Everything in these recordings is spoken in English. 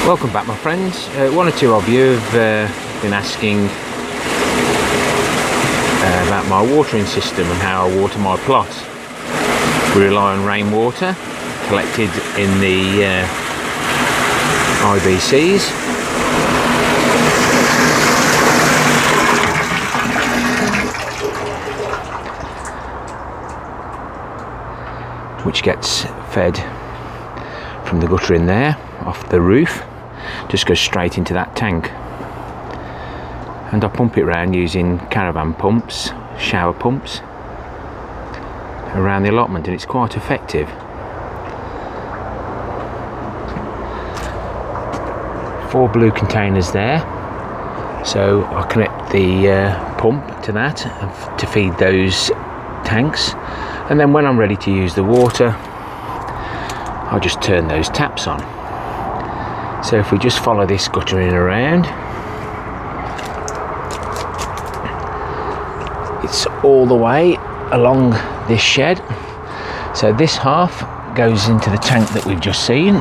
Welcome back, my friends. One or two of you have been asking about my watering system and how I water my plots. We rely on rainwater collected in the IBCs. Which gets fed from the gutter in there, off the roof, just goes straight into that tank. And I pump it round using Caravan pumps, shower pumps, around the allotment, and it's quite effective. 4 blue containers there, so I connect the pump to that to feed those tanks, and then when I'm ready to use the water, I'll just turn those taps on. So if we just follow this guttering around, it's all the way along this shed. So this half goes into the tank that we've just seen,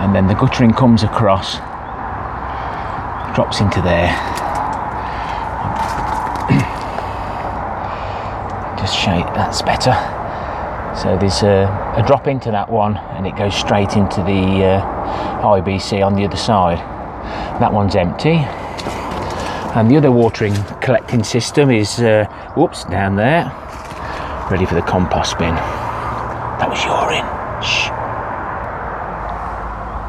and then the guttering comes across, drops into there. Just shake, that's better. So there's a drop into that one, and it goes straight into the IBC on the other side. That one's empty, and the other watering collecting system is whoops, down there, ready for the compost bin. That was urine. Shh.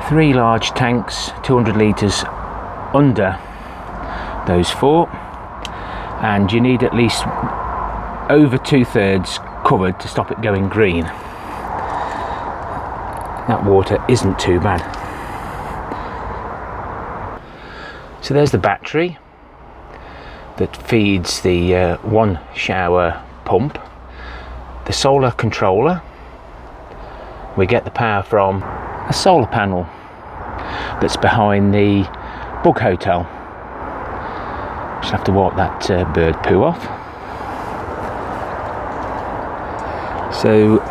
3 large tanks, 200 litres under those 4, and you need at least over 2/3 covered to stop it going green. That water isn't too bad. So there's the battery that feeds the one shower pump, the solar controller. We get the power from a solar panel that's behind the bug hotel. Just have to wipe that bird poo off. So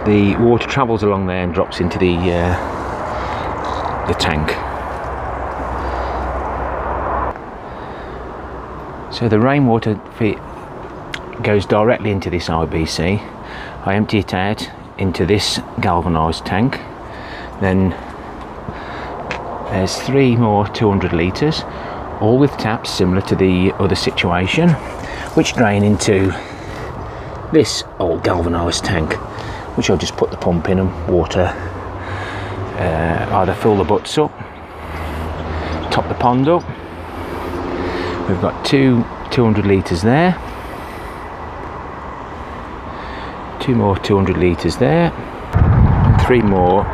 the water travels along there and drops into the tank. So the rainwater goes directly into this IBC. I empty it out into this galvanised tank. Then there's 3 more 200 litres, all with taps similar to the other situation, which drain into this old galvanised tank, which I'll just put the pump in and water, either fill the butts up, top the pond up. We've got 2 200 litres there, 2 more 200 litres there, and 3 more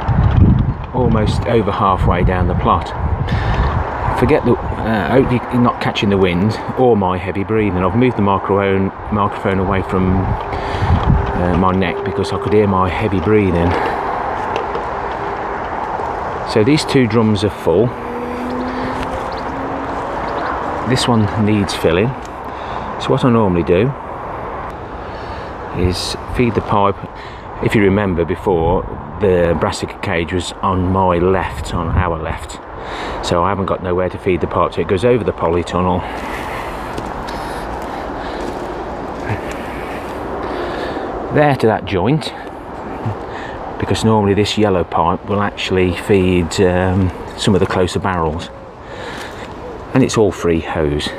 almost over halfway down the plot. Forget that, I hope you're not catching the wind or my heavy breathing. I've moved the microphone away from my neck because I could hear my heavy breathing. So these 2 drums are full. This one needs filling. So what I normally do is feed the pipe. If you remember before, the brassica cage was on my left, on our left. So I haven't got nowhere to feed the pipe, so it goes over the polytunnel. There to that joint, because normally this yellow pipe will actually feed some of the closer barrels. And it's all free hose.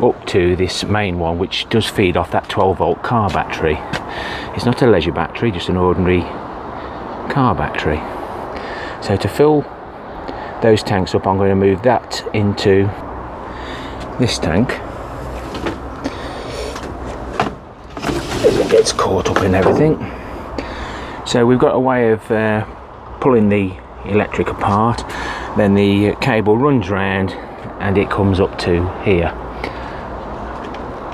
Up to this main one, which does feed off that 12-volt car battery. It's not a leisure battery, just an ordinary car battery. So to fill those tanks up, I'm going to move that into this tank. It gets caught up in everything. So we've got a way of pulling the electric apart, then the cable runs round and it comes up to here.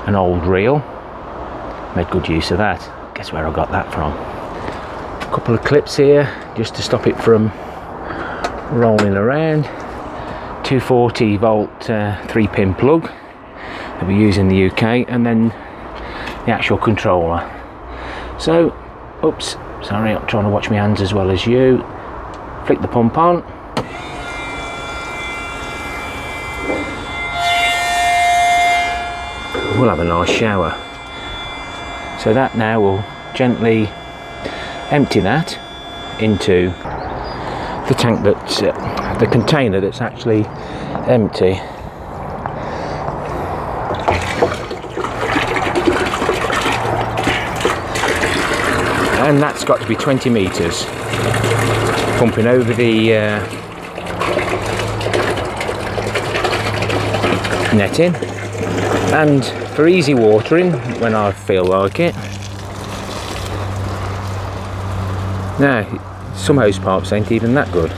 An old reel, made good use of that. Guess where I got that from. A couple of clips here just to stop it from rolling around. 240 volt 3-pin plug that we use in the UK, and then the actual controller. So, oops, sorry, I'm trying to watch my hands as well as you. Flick the pump on. We'll have a nice shower. So that now will gently empty that into the tank that's the container that's actually empty. And that's got to be 20 metres, pumping over the netting, and for easy watering when I feel like it. Now, some hose pipes ain't even that good,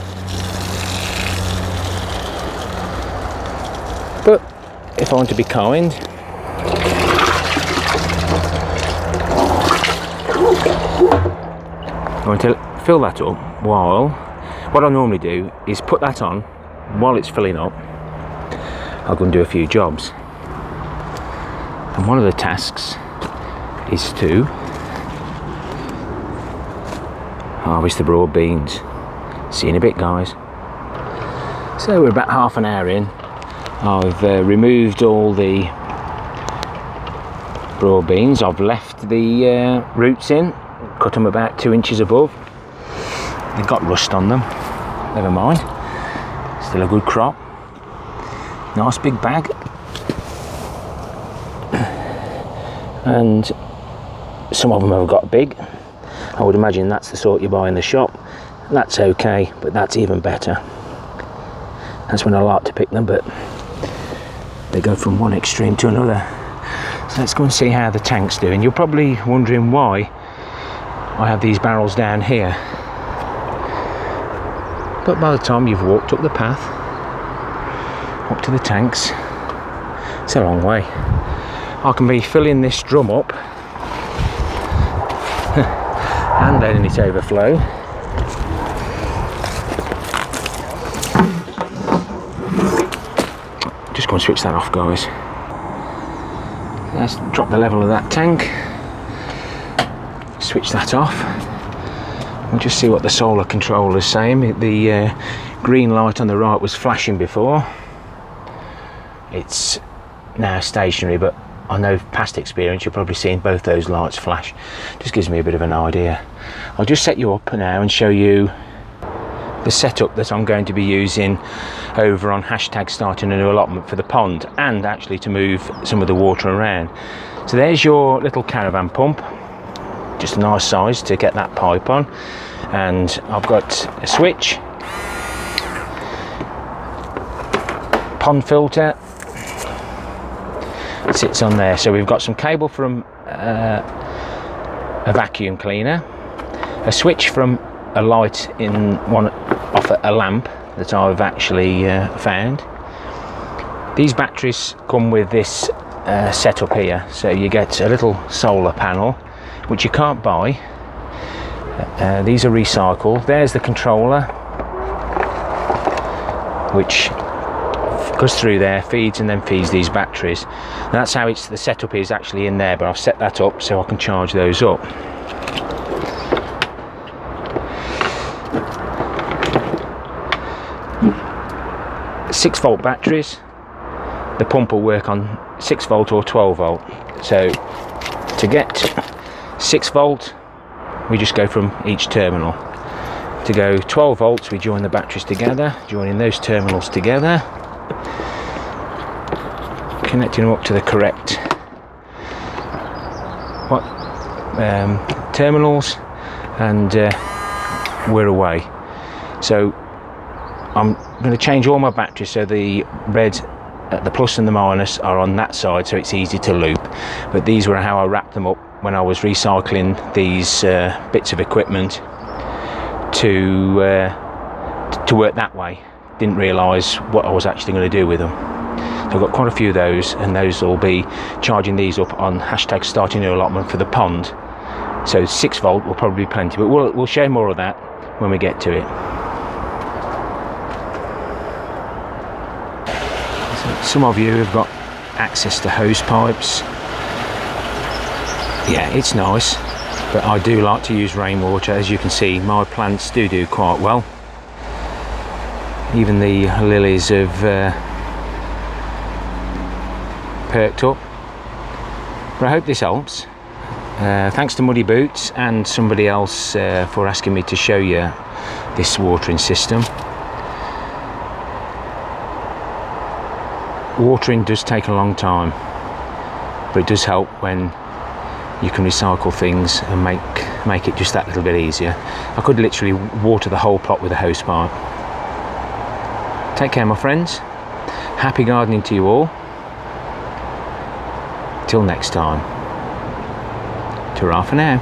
but if I want to be kind, I want to fill that up while, what I normally do is put that on while it's filling up. I'll go and do a few jobs. And one of the tasks is to harvest the broad beans. See you in a bit, guys. So we're about half an hour in. I've removed all the broad beans. I've left the roots in, cut them about 2 inches above. They've got rust on them, never mind. Still a good crop. Nice big bag. And some of them have got big. I would imagine that's the sort you buy in the shop. That's okay, but that's even better. That's when I like to pick them, but they go from one extreme to another. So let's go and see how the tank's doing. You're probably wondering why I have these barrels down here. But by the time you've walked up the path, up to the tanks, it's a long way. I can be filling this drum up and letting it overflow. Just go and switch that off, guys. Let's drop the level of that tank. Switch that off. We'll just see what the solar controller is saying. The green light on the right was flashing before. It's now stationary, but I know past experience you're probably seeing both those lights flash. Just gives me a bit of an idea. I'll just set you up now and show you the setup that I'm going to be using over on hashtag starting a new allotment for the pond, and actually to move some of the water around. So there's your little caravan pump, just a nice size to get that pipe on, and I've got a switch, pond filter sits on there. So we've got some cable from a vacuum cleaner, a switch from a light in one off a lamp that I've actually found. These batteries come with this setup here, so you get a little solar panel which you can't buy. These are recycled. There's the controller which goes through there, feeds, and then feeds these batteries. And that's how it's, the setup is actually in there, but I've set that up so I can charge those up. Six volt batteries. The pump will work on 6 volt or 12 volt. So to get 6 volt, we just go from each terminal. To go 12 volts, we join the batteries together, joining those terminals together, connecting them up to the correct terminals, and we're away. So I'm going to change all my batteries so the red, the plus and the minus are on that side, so it's easy to loop. But these were how I wrapped them up when I was recycling these bits of equipment to work that way. Didn't realise what I was actually going to do with them. So I've got quite a few of those, and those will be charging these up on hashtag starting new allotment for the pond. So 6 volt will probably be plenty, but we'll show more of that when we get to it. So some of you have got access to hose pipes. Yeah, it's nice, but I do like to use rainwater. As you can see, my plants do quite well. Even the lilies have perked up. But I hope this helps. Thanks to Muddy Boots and somebody else for asking me to show you this watering system. Watering does take a long time, but it does help when you can recycle things and make it just that little bit easier. I could literally water the whole plot with a hose pipe. Take care, my friends. Happy gardening to you all. Till next time. Ta-ra for now.